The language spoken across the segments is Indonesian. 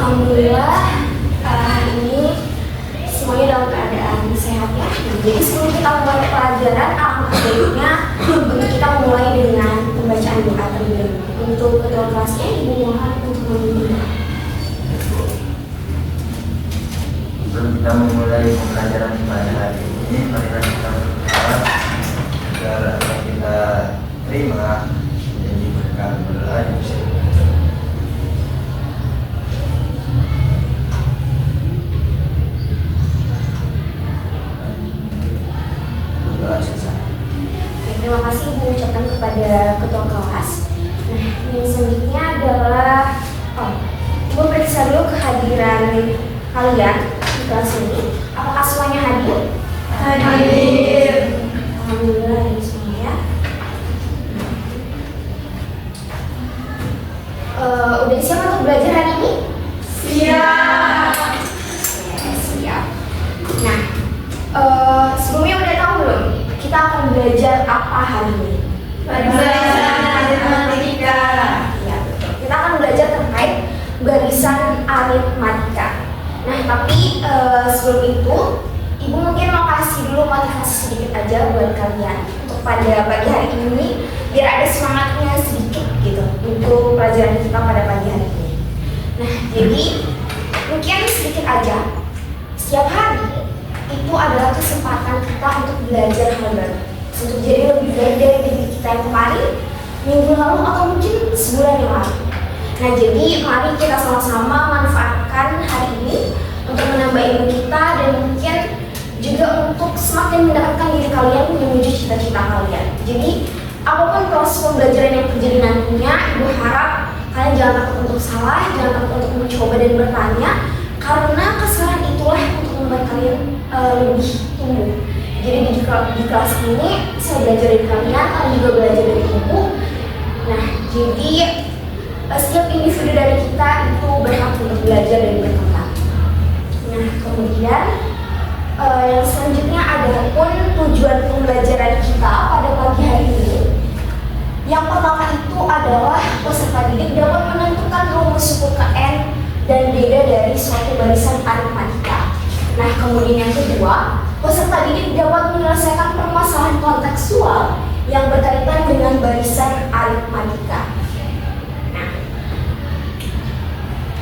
Alhamdulillah hari ini semuanya dalam keadaan sehat ya. Jadi sebelum kita mulai pelajaran, baiknya untuk kita mulai dengan pembacaan doa terlebih dahulu. Untuk ketua kelasnya Ibu mohon untuk memimpin. Sebelum kita memulai pembelajaran pada hari ini, marilah kita berdoa agar apa yang kita terima menjadi berkah berdoa yang bisa. Terima kasih Ibu ucapkan kepada ketua kelas. Nah, yang selanjutnya adalah Ibu periksa dulu kehadiran kalian di kelas ini. Apakah semuanya hadir? Hadir. Alhamdulillah ini semuanya. Udah siap untuk belajar hari ini? Siap. Ya, siap. Nah, sebelumnya udah tahu belum? Kita akan belajar apa hari ini? Barisan aritmatika. Ya, betul. Kita akan belajar terkait barisan aritmatika. Nah, tapi sebelum itu, Ibu mungkin mau kasih dulu motivasi sedikit aja buat kalian untuk pada pagi hari ini, biar ada semangatnya sedikit gitu untuk pelajaran kita pada pagi hari ini. Nah, jadi mungkin sedikit aja. Setiap hari itu adalah kesempatan kita untuk belajar hal baru, untuk jadi lebih baik dari diri kita yang kemarin, minggu lalu atau mungkin sebulan yang lalu. Nah, jadi mari kita sama-sama manfaatkan hari ini untuk menambah ilmu kita dan mungkin juga untuk semakin mendekatkan diri kalian menuju cita-cita kalian. Jadi apapun proses pembelajaran yang terjadi nantinya, Ibu harap kalian jangan takut untuk salah, jangan takut untuk mencoba dan bertanya, karena kesalahan itulah untuk membuat kalian lebih tumbuh. Jadi di kelas ini saya belajar dari kalian juga belajar dari Ibu. Nah, jadi setiap individu dari kita itu berhak untuk belajar dan berkembang. Nah, kemudian yang selanjutnya ada pun tujuan pembelajaran kita pada pagi hari ini. Yang pertama itu adalah peserta didik dapat menentukan rumus suku KN dan beda dari suatu barisan aritmatika. Nah, kemudian yang kedua, peserta didik dapat menyelesaikan permasalahan kontekstual yang berkaitan dengan barisan aritmatika. Nah,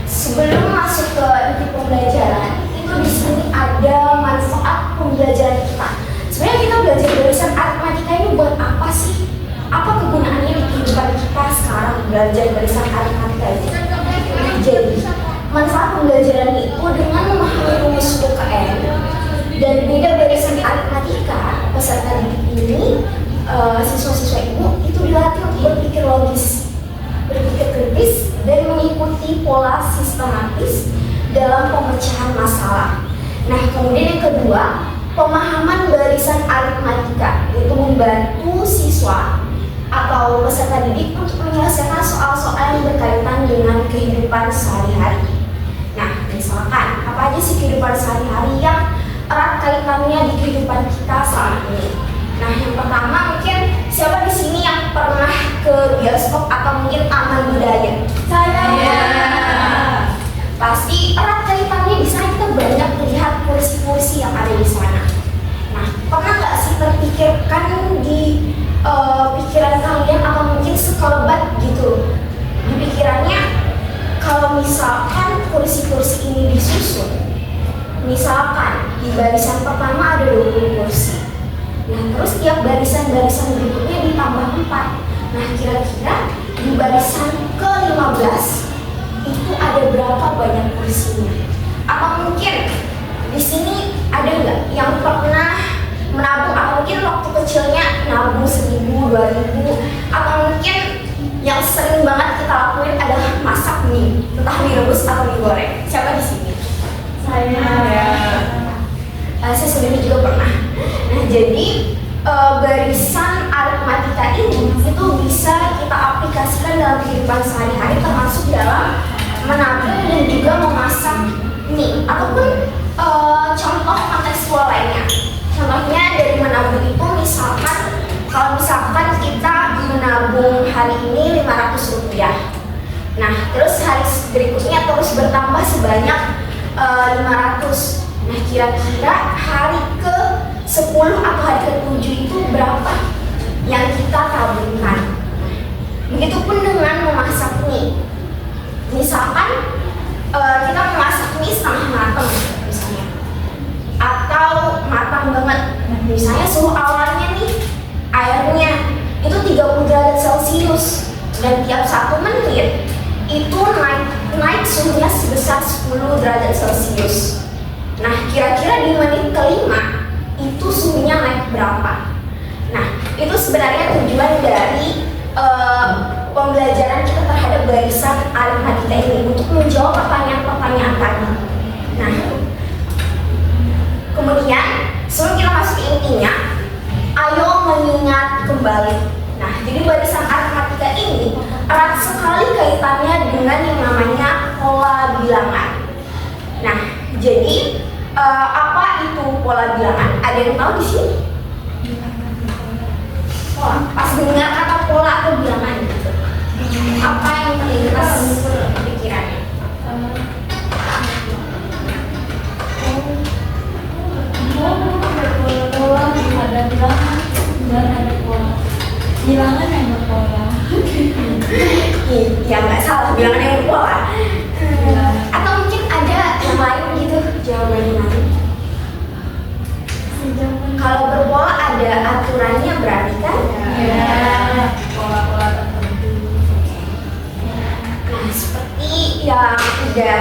sebelum masuk ke inti pembelajaran, itu di sini ada manfaat pembelajaran kita. Sebenarnya kita belajar barisan aritmatika ini buat apa sih? Apa kegunaannya di kehidupan kita sekarang belajar barisan aritmatika itu? Jadi, manfaat pembelajaran itu dengan memahami rumus suku KN dan beda barisan aritmatika, peserta didik ini, siswa-siswa Ibu itu dilatih untuk berpikir logis, berpikir kritis, dan mengikuti pola sistematis dalam pemecahan masalah. Nah, kemudian yang kedua, pemahaman barisan aritmatika itu membantu siswa atau peserta didik untuk menyelesaikan soal-soal yang berkaitan dengan kehidupan sehari-hari. Nah, misalkan apa aja sih kehidupan sehari-hari yang erat kaitannya di kehidupan kita saat ini? Nah, yang pertama mungkin siapa di sini yang pernah ke bioskop atau mungkin taman budaya? Saya. Pasti erat kaitannya di sana, kita banyak melihat kursi-kursi yang ada di sana. Nah, pernah nggak sih terpikirkan di pikiran kalian atau mungkin sekelebat gitu di pikirannya, kalau misalkan kursi-kursi ini disusun, misalkan di barisan pertama ada 20 kursi, nah terus tiap barisan-barisan berikutnya ditambah 4. Nah, kira-kira di barisan ke-15 itu ada berapa banyak kursinya? Atau mungkin di sini ada nggak yang pernah menabung atau mungkin waktu kecilnya nabung 1.000, 2.000, atau mungkin yang sering banget kita lakuin adalah masak mie, entah mie rebus atau mie goreng. Siapa di sini? Saya. Saya sendiri juga pernah. Nah, jadi barisan aritmatika ini itu bisa kita aplikasikan dalam kehidupan sehari-hari, termasuk dalam menabung dan juga memasak mie ataupun contoh kontekstual lainnya. Contohnya dari menabung itu kalau misalkan kita menabung hari ini 500 rupiah, Nah, terus hari berikutnya terus bertambah sebanyak 500. Nah, kira-kira hari ke-10 atau hari ke-7 itu berapa yang kita tabungkan? Begitupun dengan memasak mie. Misalkan kita memasak mie setengah matang misalnya, atau matang banget. Misalnya suhu awalnya nih airnya itu 30 derajat Celcius, dan tiap 1 menit itu naik suhunya sebesar 10 derajat Celcius. Nah, kira-kira di menit kelima itu suhunya naik berapa? Nah, itu sebenarnya tujuan dari pembelajaran kita terhadap barisan aritmatika ini, untuk menjawab pertanyaan-pertanyaan tadi. Nah, kemudian sebelum kita masuk ke intinya, ayo mengingat kembali. Nah, jadi barisan aritmatika ini erat sekali kaitannya dengan yang namanya pola bilangan. Nah, jadi apa itu pola bilangan? Ada yang tahu di sini? Pola. Pas dengar kata pola atau bilangan, gitu, apa yang terlintas pikirannya? Pola, ada bilangan dan ada pola. Bilangan yang berpola. Iya, nggak salah, bilangan yang berpola. Atau mungkin ada yang lain gitu, jawabannya lain. Kalau berpola ada aturannya berarti kan? Ya, pola-pola tertentu. Nah, seperti yang udah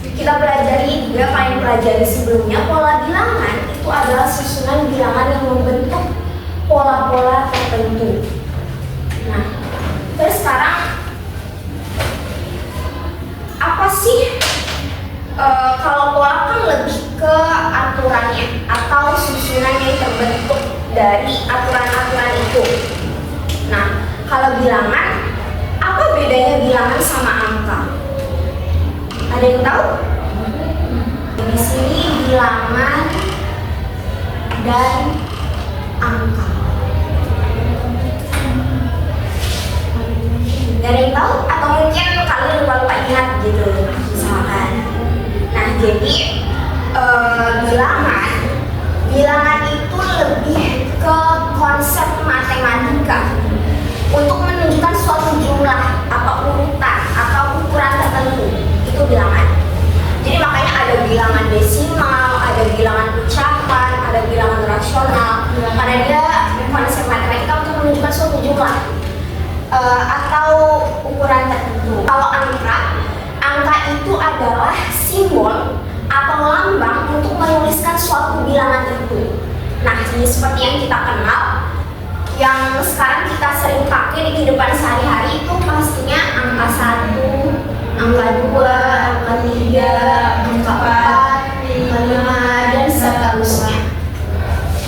kita pelajari juga, kalian pelajari sebelumnya, pola bilangan itu adalah susunan bilangan yang membentuk pola-pola tertentu. Nah, terus sekarang apa sih? Kalau pola kan lebih ke aturannya atau susunan yang terbentuk dari aturan-aturan itu. Nah, kalau bilangan, apa bedanya bilangan sama angka? Ada yang tahu? Di sini bilangan dan angka. Gak ada yang tahu? Atau mungkin kalian lupa-lupa ingat gitu, misalkan. Nah, jadi bilangan itu lebih ke konsep matematika untuk menunjukkan suatu jumlah atau urutan atau ukuran tertentu. Itu bilangan. Jadi makanya ada bilangan desimal, ada bilangan ucapan, ada bilangan rasional, karena dia konsep matematika untuk menunjukkan suatu jumlah atau ukuran tertentu. Kalau angka itu adalah simbol atau lambang untuk menuliskan suatu bilangan itu. Nah, ini seperti yang kita kenal, yang sekarang kita sering pakai di kehidupan sehari-hari, itu pastinya angka 1, angka 2, angka 3, angka 4, angka 5, dan seterusnya.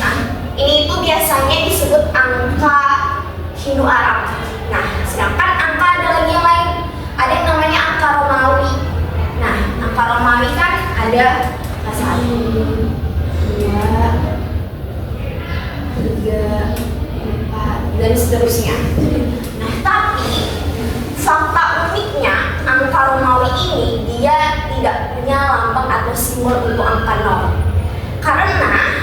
Nah, ini itu biasanya disebut angka Hindu-Arab. Nah, sedangkan angka ada lagi yang lain. Ada yang namanya angka Romawi. Nah, angka Romawi kan ada 1, 2, 3, 4, dan seterusnya. Nah, tapi fakta uniknya angka Romawi ini dia tidak punya lambang atau simbol untuk angka 0. Karena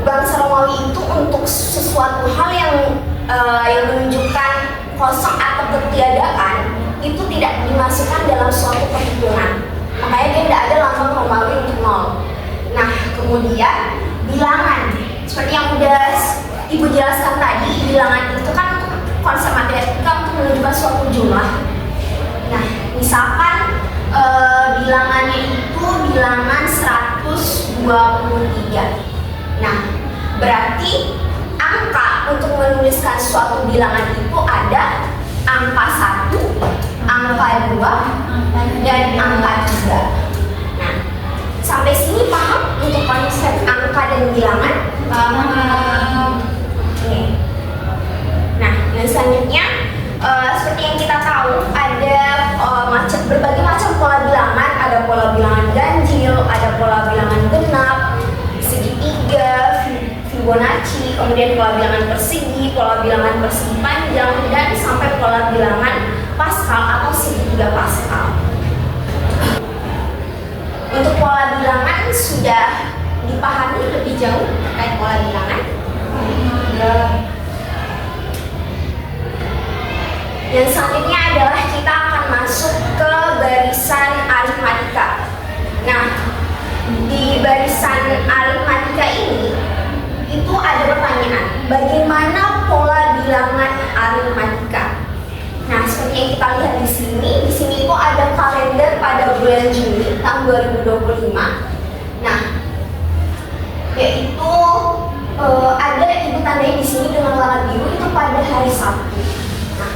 bangsa Romawi itu untuk sesuatu hal yang menunjukkan kosong atau ketiadaan itu tidak dimasukkan dalam suatu perhitungan. Makanya dia tidak ada lambang Romawi untuk 0. Nah, kemudian bilangan, seperti yang udah Ibu jelaskan tadi, bilangan itu kan untuk konsep matematika untuk menunjukkan suatu jumlah. Nah, misalkan bilangannya itu bilangan 123. Nah, berarti angka untuk menuliskan suatu bilangan itu ada angka 1, angka 2, dan angka 3. Nah, sampai sini paham untuk konsep angka dan bilangan? Paham. Oke. Nah, yang selanjutnya seperti yang kita tahu ada berbagai macam pola bilangan. Ada pola bilangan ganjil, ada pola bilangan genap, segitiga, Fibonacci, kemudian pola bilangan persegi panjang, dan sampai pola bilangan Pascal atau segitiga Pascal. Untuk pola bilangan sudah dipahami lebih jauh terkait pola bilangan? Yang selanjutnya adalah kita akan masuk ke barisan aritmatika. Nah, di barisan aritmatika ini itu ada pertanyaan, bagaimana pola bilangan aritmatika? Nah, seperti yang kita lihat di sini itu ada kalender pada bulan Juni tahun 2025. Nah, yaitu ada ibu tandanya di sini dengan warna biru itu pada hari Sabtu. Nah,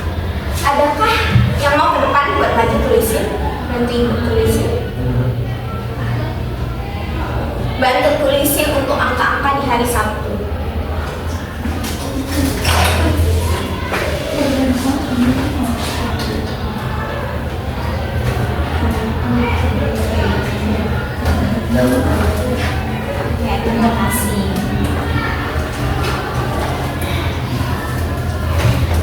adakah yang mau ke depan buat maju tulisin? Bantu ibu tulisin. Bantu tulisin untuk angka-angka di hari Sabtu. Ya, terima kasih.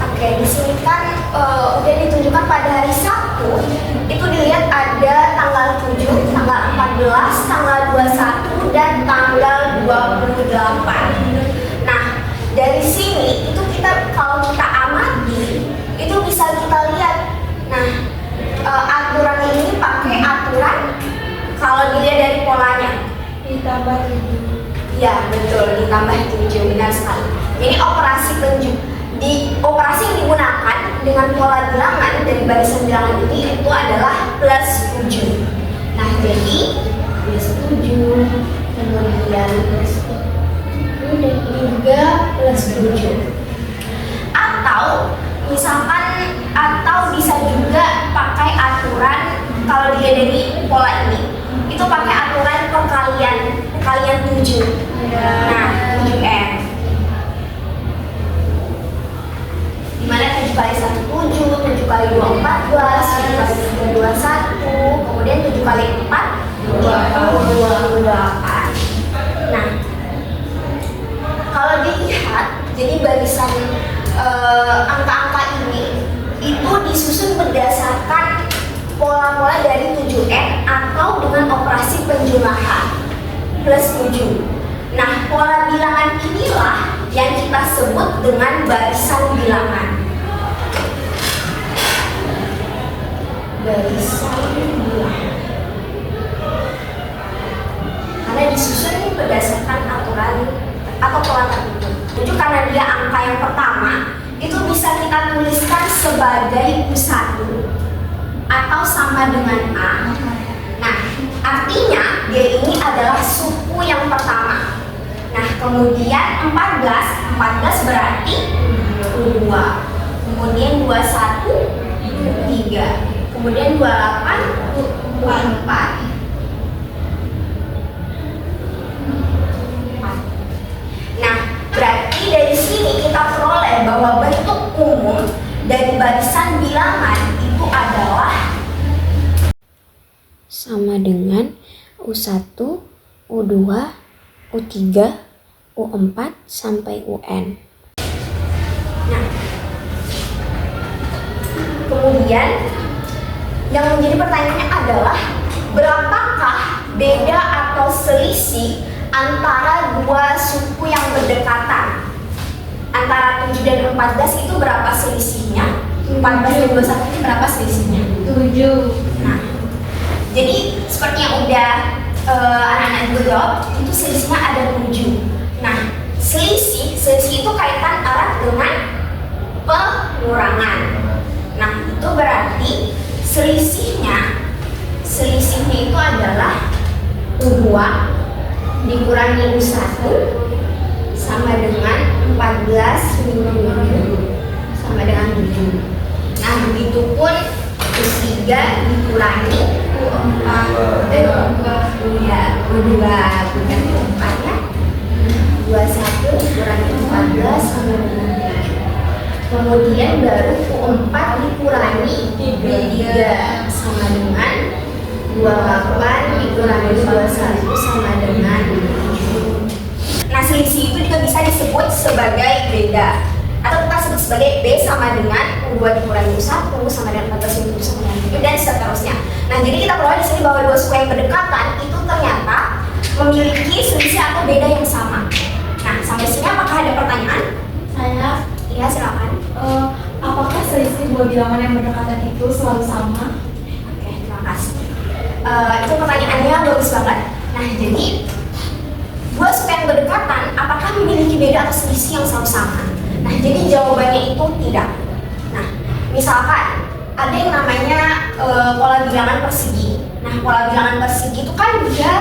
Oke, di sini kan udah ditunjukkan pada hari Sabtu. Itu dilihat ada tanggal 7, tanggal 14, tanggal 21, dan tanggal 28. Nah, dari sini itu kalau kita amati, itu bisa kita lihat. Nah, aturan ini pakai aturan kalau dilihat dari polanya Ditambah 7. ya betul, ditambah 7, benar sekali. Jadi operasi yang digunakan dengan pola bilangan dari barisan bilangan ini itu adalah plus 7. Nah, jadi plus 7, kemudian plus 7, dan ini juga plus 7. Atau misalkan, atau bisa juga pakai aturan kalau dia dari pola ini itu pakai aturan perkalian 7. Nah, 7n. Dimana 7 kali 1 7, 7 kali 2 14, 7 kali 3 21, kemudian 7 kali 4 28. Nah, kalau dilihat, jadi barisan angka-angka ini itu disusun berdasarkan pola-pola dari 7n atau dengan operasi penjumlahan plus 7. Nah, pola bilangan inilah yang kita sebut dengan barisan bilangan. Barisan bilangan. Karena disusun berdasarkan aturan atau pola tertentu. Itu karena dia angka yang pertama, itu bisa kita tuliskan sebagai U1 atau sama dengan A. Nah, artinya dia ini adalah suku yang pertama. Nah, kemudian 14 berarti U2. Kemudian 21 U3. Kemudian 28 U4. Nah, berarti dari sini kita peroleh bahwa bentuk umum dari barisan bilangan itu adalah sama dengan U1, U2, U3, U4 sampai UN. Nah, kemudian yang menjadi pertanyaannya adalah berapakah beda atau selisih antara dua suku yang berdekatan? Antara 7 dan 14 itu berapa selisihnya? 14 dan 21 itu berapa selisihnya? 7. Nah, jadi seperti yang udah anak-anak juga jawab, itu selisihnya ada 7. Nah, selisih itu kaitan erat dengan pengurangan. Nah, itu berarti selisihnya itu adalah U2 dikurangi U1 sama dengan 14 sama dengan 7. Nah, begitupun U3 dikurangi U4 U2 bukan U4 ya. 21 dikurangi 14 sama dengan 7. Kemudian baru U4 dikurangi U3 sama dengan 28 dikurangi 21 sama dengan 7. Nah, selisih itu juga bisa disebut sebagai beda, atau kita sebut sebagai B sama dengan U2 dikurangi U1 sama dengan 14 U1 sama dengan U, dan seterusnya. Nah, jadi kita perlu di sini bahwa dua suku yang berdekatan itu ternyata memiliki selisih atau beda yang sama. Nah, sampai sini apakah ada pertanyaan? Saya, Ya, silakan. apakah selisih dua bilangan yang berdekatan itu selalu sama? Oke, terima kasih. Itu pertanyaannya bagus banget. Nah, jadi dua suku yang berdekatan apakah memiliki beda atau selisih yang selalu sama? Nah, jadi jawabannya itu tidak. Nah, misalkan ada yang namanya pola bilangan persegi. Nah, pola bilangan persegi itu kan dia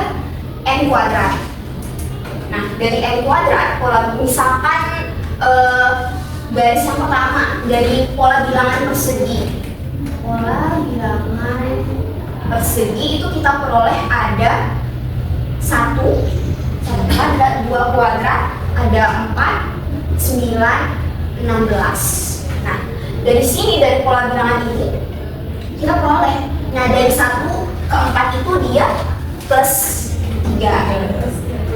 n kuadrat. Nah, dari n kuadrat, misalkan garis yang pertama dari pola bilangan persegi. Pola bilangan persegi itu kita peroleh ada 1 kuadrat, 2 kuadrat, ada 4, 9, 16. Nah, dari sini dari pola bilangan ini kita peroleh. Nah, dari 1 ke 4 itu dia plus 3.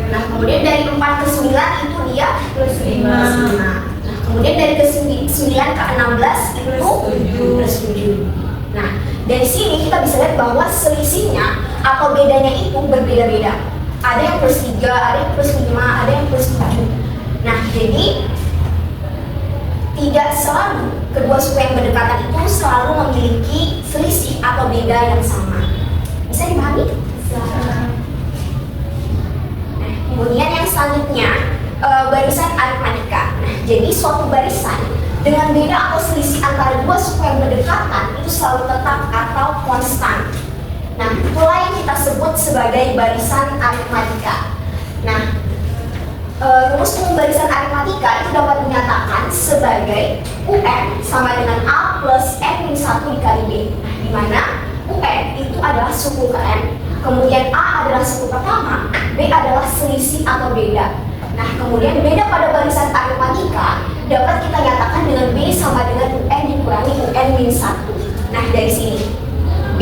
Nah, kemudian dari 4 ke 9 itu dia Plus 5. Nah, kemudian dari ke 9 ke 16 itu plus 7. Nah, dari sini kita bisa lihat bahwa selisihnya atau bedanya itu berbeda-beda. Ada yang plus 3, ada yang plus 5, ada yang plus 7. Nah, jadi tidak selalu kedua suku yang berdekatan itu selalu memiliki selisih atau beda yang sama. Bisa dipahami? Bisa. Nah, kemudian yang selanjutnya barisan aritmatika. Nah, jadi suatu barisan dengan beda atau selisih antara dua suku yang berdekatan itu selalu tetap atau konstan. Nah, itulah yang kita sebut sebagai barisan aritmatika. Nah, rumus umum barisan aritmatika itu dapat dinyatakan sebagai UN sama dengan A plus N-1 dikali B. Nah, di mana UN itu adalah suku ke N, kemudian A adalah suku pertama, B adalah selisih atau beda. Nah, kemudian beda pada barisan aritmatika dapat kita nyatakan dengan B sama dengan UN dikurangi UN-1. Nah, dari sini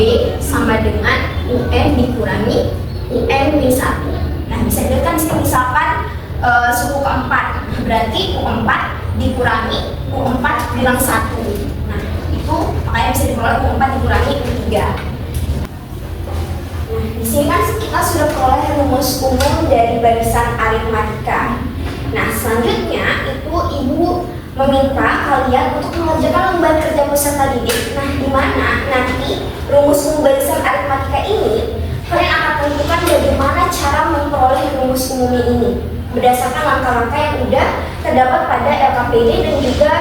B sama dengan UN dikurangi UN-1. Nah, bisa dilihat kan di sini misalkan suku keempat, berarti U4 dikurangi U4 bilang 1. Nah, itu makanya bisa diperoleh U4 dikurangi U3. Nah, di sini kan kita sudah peroleh rumus umum dari barisan aritmatika. Nah, selanjutnya itu ibu meminta kalian untuk mengerjakan lembar kerja peserta didik. Nah, di mana nanti rumus umum barisan aritmatika ini kalian akan tentukan bagaimana cara memperoleh rumus umumnya ini berdasarkan langkah-langkah yang udah terdapat pada LKPD dan juga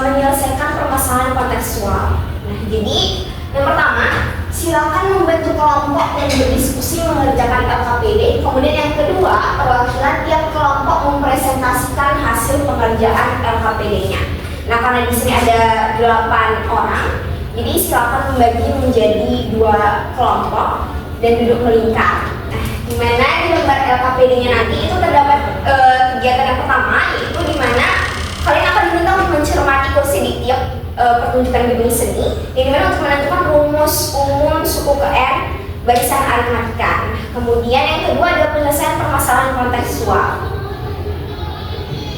menyelesaikan permasalahan kontekstual. Nah, jadi yang pertama, silakan membentuk kelompok dan berdiskusi mengerjakan LKPD. Kemudian yang kedua, perwakilan tiap kelompok mempresentasikan hasil pengerjaan LKPD-nya. Nah, karena di sini ada 8 orang, jadi silakan membagi menjadi 2 kelompok dan duduk melingkar. Nah, di mana di lembar LKPD-nya nanti itu terdapat kegiatan yang pertama, yaitu di mana kalian akan diminta untuk mencermati kursi di tiap pertunjukan gedung seni, yang dimana untuk menentukan rumus umum suku ke N barisan aritmatika. Nah, kemudian yang kedua adalah penyelesaian permasalahan kontekstual.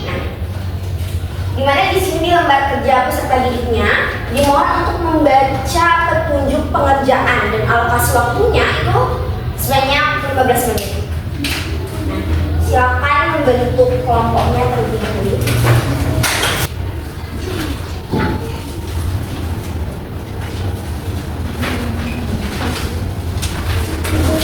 Nah, dimana di sini di lembar kerja peserta didiknya dimohon untuk membaca petunjuk pengerjaan dan alokasi waktunya itu sebanyak 15 menit. Nah, silakan membentuk kelompoknya terlebih dahulu.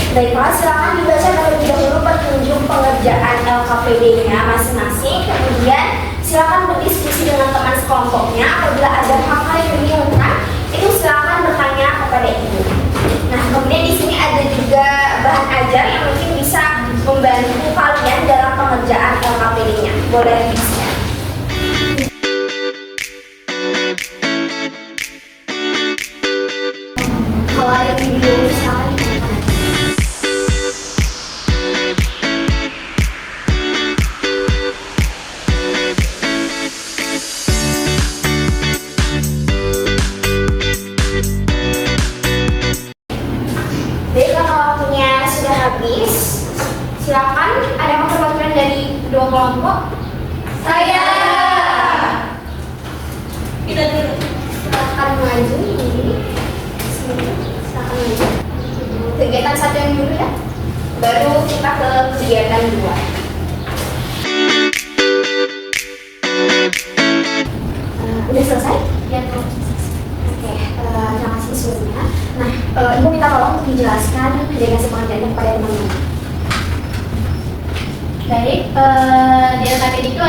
Baiklah, silakan dibaca terlebih dahulu petunjuk pengerjaan LKPD-nya masing-masing. Kemudian silakan berdiskusi dengan teman sekelompoknya. Apabila ada hal-hal yang dibingungkan, itu silakan bertanya kepada ibu. Nah, kemudian di sini ada juga bahan ajar yang mungkin bisa membantu kalian dalam pengerjaan LKPD-nya. Boleh di-share. Kalau ada yang bingung, silakan. Jadi kalau waktunya sudah habis, silakan ada perwakilan dari kelompok? Saya. Kita dulu. Silakan maju ini. Silakan maju. Kegiatan satu yang dulu ya. Baru kita ke kegiatan 2. Udah selesai? Ya, tuh. Oke, terima kasih sebelumnya. Nah, Ibu minta tolong untuk dijelaskan delegasi pengertiannya kepada teman-teman. Baik, di LKPD itu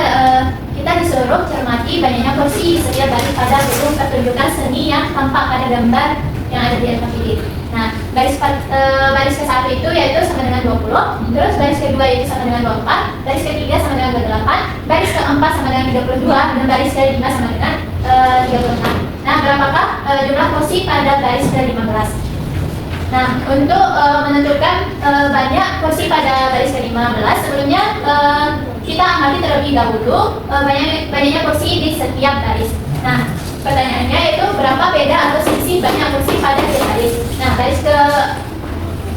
kita disuruh cermati banyaknya kursi di setiap baris pada bentuk pertunjukan seni yang tampak pada gambar yang ada di LKPD. Nah, baris ke-1 itu yaitu sama dengan 20, terus baris kedua itu sama dengan 24, baris ketiga sama dengan 28, baris keempat sama dengan 32, dan baris ke-5 sama dengan 36. Nah, berapakah jumlah kursi pada baris ke-15? Nah, untuk menentukan banyak kursi pada baris ke-15, sebelumnya kita amati terlebih dahulu banyaknya kursi di setiap baris. Nah, pertanyaannya itu berapa beda atau selisih banyak kursi pada tiap baris. Nah,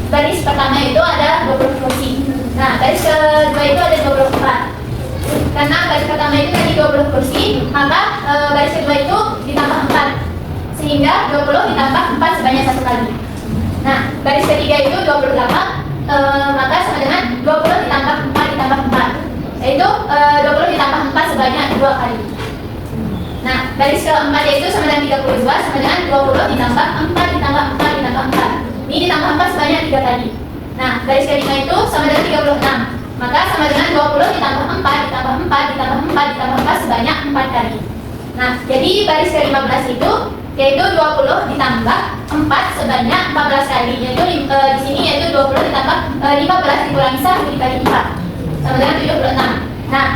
baris pertama itu ada 20 kursi. Nah, baris kedua itu ada 24. Karena baris pertama itu tadi 20 kursi, maka baris kedua itu ditambah 4. Sehingga 20 ditambah 4 sebanyak 1 kali. Nah, baris ketiga itu 28, maka sama dengan 20 ditambah 4 ditambah 4, yaitu 20 ditambah 4 sebanyak 2 kali. Nah, baris keempat yaitu sama dengan 32, sama dengan 20 ditambah 4 ditambah 4 ditambah 4. Ini ditambah 4 sebanyak 3 kali. Nah, baris kelima itu sama dengan 36, maka sama dengan 20 ditambah 4 ditambah 4 ditambah 4 ditambah 4 sebanyak 4 kali. Nah, jadi baris ke-15 itu yaitu 20 ditambah 4 sebanyak 14 kali, yaitu di sini yaitu 20 ditambah 15 dikurangi 1 dikali 4 sama dengan 76. Nah,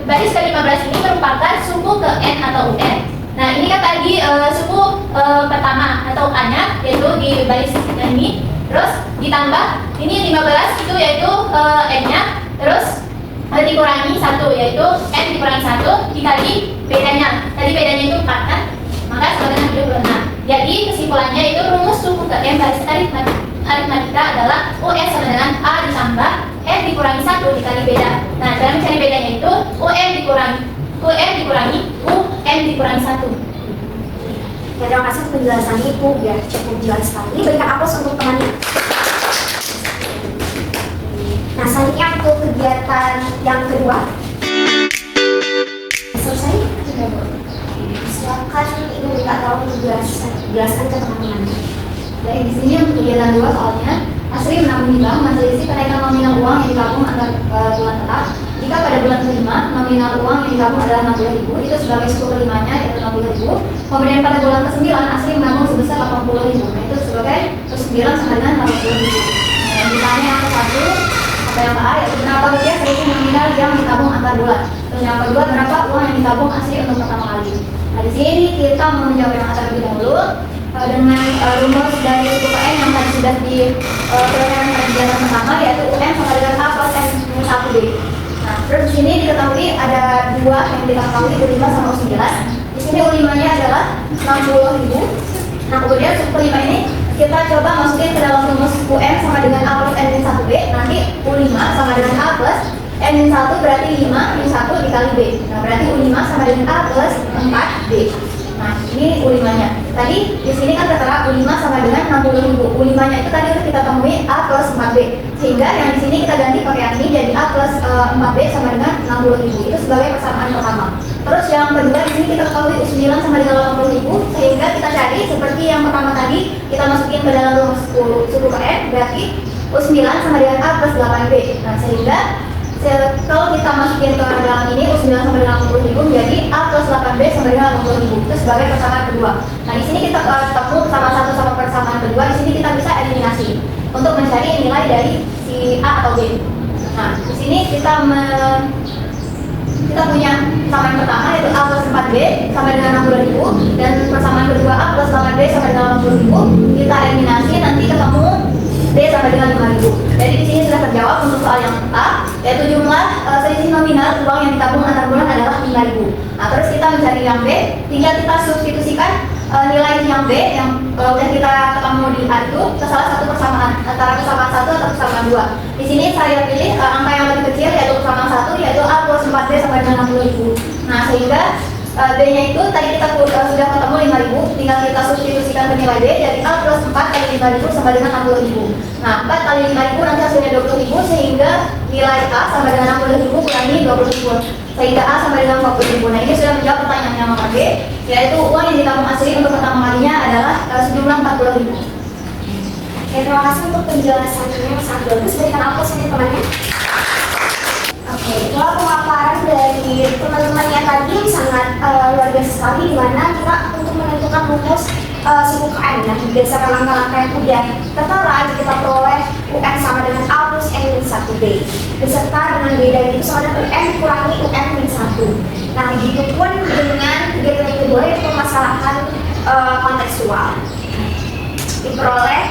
baris ke-15 ini merupakan suku ke N atau UN. Nah, ini kan tadi suku pertama atau A-nya yaitu di baris ini, terus ditambah ini 15 itu yaitu N-nya, terus dikurangi 1 yaitu N dikurangi 1 dikali bedanya. Tadi bedanya itu 4 kan? Maka sama dengan 76. Jadi kesimpulannya itu rumus suku ke M baris aritmatika adalah UN sama dengan A ditambah N dikurangi 1 dikali beda. Nah, cara mencari bedanya itu UN dikurangi UN dikurangi 1. Ya, terima kasih untuk penjelasannya Ibu, ya cukup jelas sekali. Ini berikan aplaus untuk temannya. Nah, selanjutnya untuk kegiatan yang kedua. Selesai? Sudah, Bu. Silakan Ibu minta tolong jelaskan ke teman-teman. Baik, di sini untuk kegiatan 2 soalnya Asri menabung di bank menselisih kenaikan nominal uang yang ditabung antar bulan tetap. Jika pada bulan kelima nominal uang yang ditabung adalah 60.000, itu sebagai suku kelimanya yaitu 60.000. Kemudian pada bulan ke-9 Asri menabung sebesar 80.000. Nah, itu sebagai ke-9 sama dengan 80.000. Nah, ditanya yang ke-1 atau yang ke A yaitu berapa rupiah selisih nominal yang ditabung antar bulan. Terus yang kedua berapa uang yang ditabung Asri untuk pertama kali. Nah, di sini kita mau menjawab yang atas terlebih dahulu dengan rumus dari suku N yang tadi sudah diperolehkan pada kegiatan pertama yaitu UN sama dengan A plus N minus 1B. Nah, terus di sini diketahui ada 2 yang kita ketahui U5 sama U9. Di sini U5-nya adalah 60.000. Nah, kemudian suku 5 ini kita coba masukin ke dalam rumus UN sama dengan A plus N minus 1B. Nanti U5 sama dengan A plus N minus 1 berarti 5 minus 1 dikali B. Nah, berarti U5 sama dengan A plus 4B. Nah, ini U5-nya. Tadi di sini kan tertera U5 sama dengan 60.000. U5-nya itu tadi udah kita temui A plus 4B. Sehingga yang di sini kita ganti pakai yang ini jadi A plus 4B sama dengan 60.000. Itu sebagai persamaan pertama. Terus yang kedua di sini kita ketahui U9 sama dengan 80.000. Sehingga kita cari seperti yang pertama tadi kita masukin ke dalam rumus suku KN berarti U9 sama dengan A plus 8B. Nah, sehingga kalau kita masukin ke dalam ini U9 sama dengan 80.000 menjadi A plus 8B sama dengan 80.000. Itu sebagai persamaan kedua. Nah, di sini kita ketemu persamaan satu sama persamaan kedua. Di sini kita bisa eliminasi untuk mencari nilai dari si A atau B. Nah, di sini kita punya persamaan pertama yaitu A plus 4B sama dengan 60.000 dan persamaan kedua A plus 8B sama dengan 80.000. Kita eliminasi nanti ketemu B sama dengan 5.000. Jadi di sini sudah terjawab untuk soal yang A, yaitu jumlah selisih nominal uang yang ditabung antar bulan adalah 5.000. Nah, terus kita mencari yang B, tinggal kita substitusikan nilai yang B yang udah kita ketemu di A itu ke salah satu persamaan antara persamaan 1 atau persamaan 2. Di sini saya pilih angka yang lebih kecil yaitu persamaan 1 yaitu A plus 4B sama dengan 60.000. Nah, sehingga B-nya itu tadi kita sudah ketemu 5.000, tinggal kita substitusikan ke nilai B, jadi A plus 4 kali 5.000 sama dengan 60.000. Nah, 4 kali 5.000 nanti hasilnya 20.000, sehingga nilai A sama dengan 60.000 kurangi 20.000, sehingga A sama dengan 40.000. Nah, ini sudah menjawab pertanyaan yang nomor B, yaitu uang yang ditabung asli untuk pertama kalinya adalah sejumlah 40.000. Oke, terima kasih untuk penjelasannya yang sangat bagus. Berikan aplaus untuk temannya. Oke, itulah pemaparan dari teman-teman yang tadi sangat luar biasa sekali, di mana kita untuk menentukan rumus suku KN. Nah, berdasarkan langkah-langkah yang udah tertera, kita peroleh UN sama dengan A plus N min 1B, beserta dengan B dan itu sama dengan UN kurangi UN min 1. Nah, begitu pun dengan kegiatan yang kedua yaitu permasalahan kontekstual. Diperoleh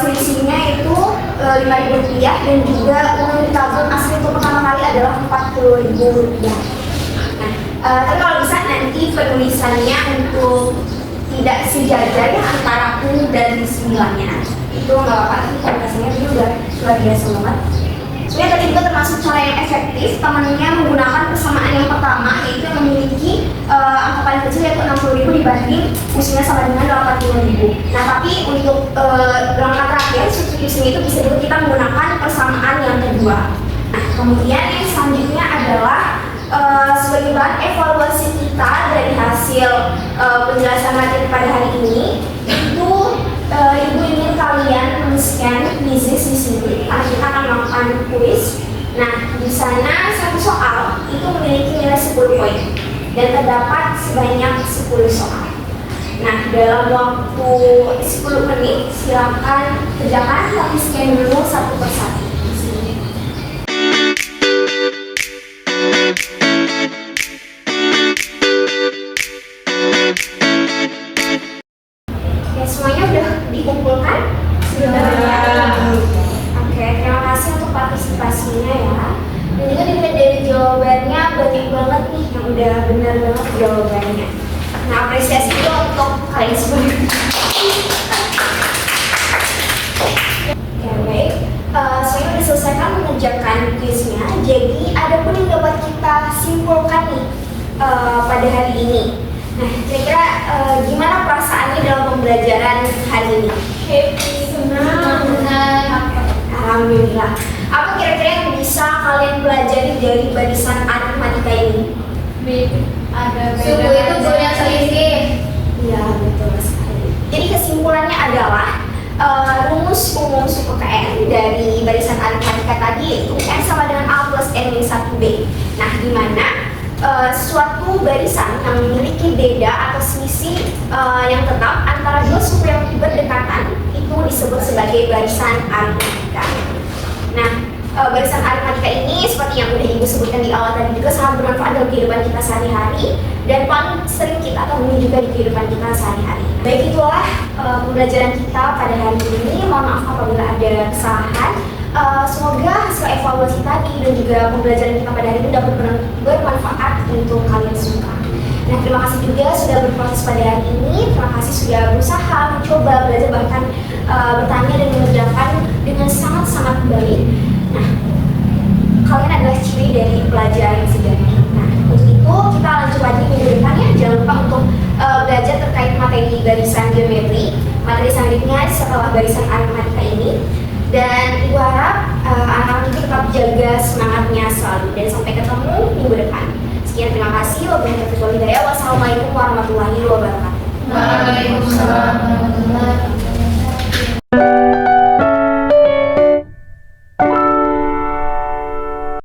selisihnya itu Rp5.000 dan juga uang yang ditabung asli untuk pertama kali adalah Rp40.000. Nah, tapi kalau bisa nanti penulisannya untuk tidak sejajar ya antara U dan 9-nya. Itu nggak apa-apa, tapi penulisannya itu udah luar biasa banget. Sebenarnya tadi juga termasuk cara yang efektif, temannya menggunakan persamaan yang pertama yaitu yang memiliki angka paling kecil yaitu 60.000 dibanding usianya sama dengan 80.000. Nah, tapi untuk langkah terakhir substitusinya itu bisa juga kita menggunakan persamaan yang kedua. Nah, kemudian yang selanjutnya adalah sebagai bahan evaluasi kita dari hasil penjelasan materi pada hari ini itu ibu ingin kalian men-scan quizzes di sini karena kita akan melakukan quiz. Nah, di sana satu soal itu memiliki nilai 10 poin dan terdapat sebanyak 10 soal. Nah, dalam waktu 10 menit silakan kerjakan, tapi scan dulu satu persatu. Semuanya udah dikumpulkan? Sudah. Oke, terima kasih untuk partisipasinya ya. Dan juga dilihat dari jawabannya banyak banget nih yang udah benar banget jawabannya. Nah, apresiasi itu untuk kalian semua. Oke, baik. Saya udah selesaikan mengerjakan quiznya. Jadi ada pun yang dapat kita simpulkan nih pada hari ini. Nah, kira-kira gimana perasaannya dalam pembelajaran hari ini? Happy, senang. Alhamdulillah. Apa kira-kira yang bisa kalian pelajari dari barisan aritmatika ini? Ada Suku itu punya selisih. Iya, betul sekali. Jadi kesimpulannya adalah rumus umum suku KN dari barisan aritmatika tadi yaitu N sama dengan A plus N min 1B. Nah, di mana suatu barisan yang memiliki beda atau selisih yang tetap antara dua suku yang berdekatan itu disebut sebagai barisan aritmatika. Nah, barisan aritmatika ini seperti yang udah Ibu sebutkan di awal tadi juga sangat bermanfaat dalam kehidupan kita sehari-hari dan paling sering kita temui juga di kehidupan kita sehari-hari. Baik, itulah pembelajaran kita pada hari ini. Mohon maaf apabila ada kesalahan. Semoga hasil evaluasi tadi dan juga pembelajaran kita pada hari ini dapat bermanfaat untuk kalian semua. Nah, terima kasih juga sudah berproses pada hari ini. Terima kasih sudah berusaha mencoba belajar bahkan bertanya dan mengerjakan dengan sangat-sangat baik. Nah, kalian adalah ciri dari pelajar yang sejati. Nah, untuk itu kita lanjut lagi minggu depan ya. Jangan lupa untuk belajar terkait materi barisan geometri, materi selanjutnya setelah barisan aritmatika ini. Dan Ibu harap anak-anak itu tetap jaga semangatnya selalu dan sampai ketemu minggu depan. Sekian, terima kasih. Wassalamualaikum warahmatullahi wabarakatuh. Waalaikumsalam warahmatullahi wabarakatuh.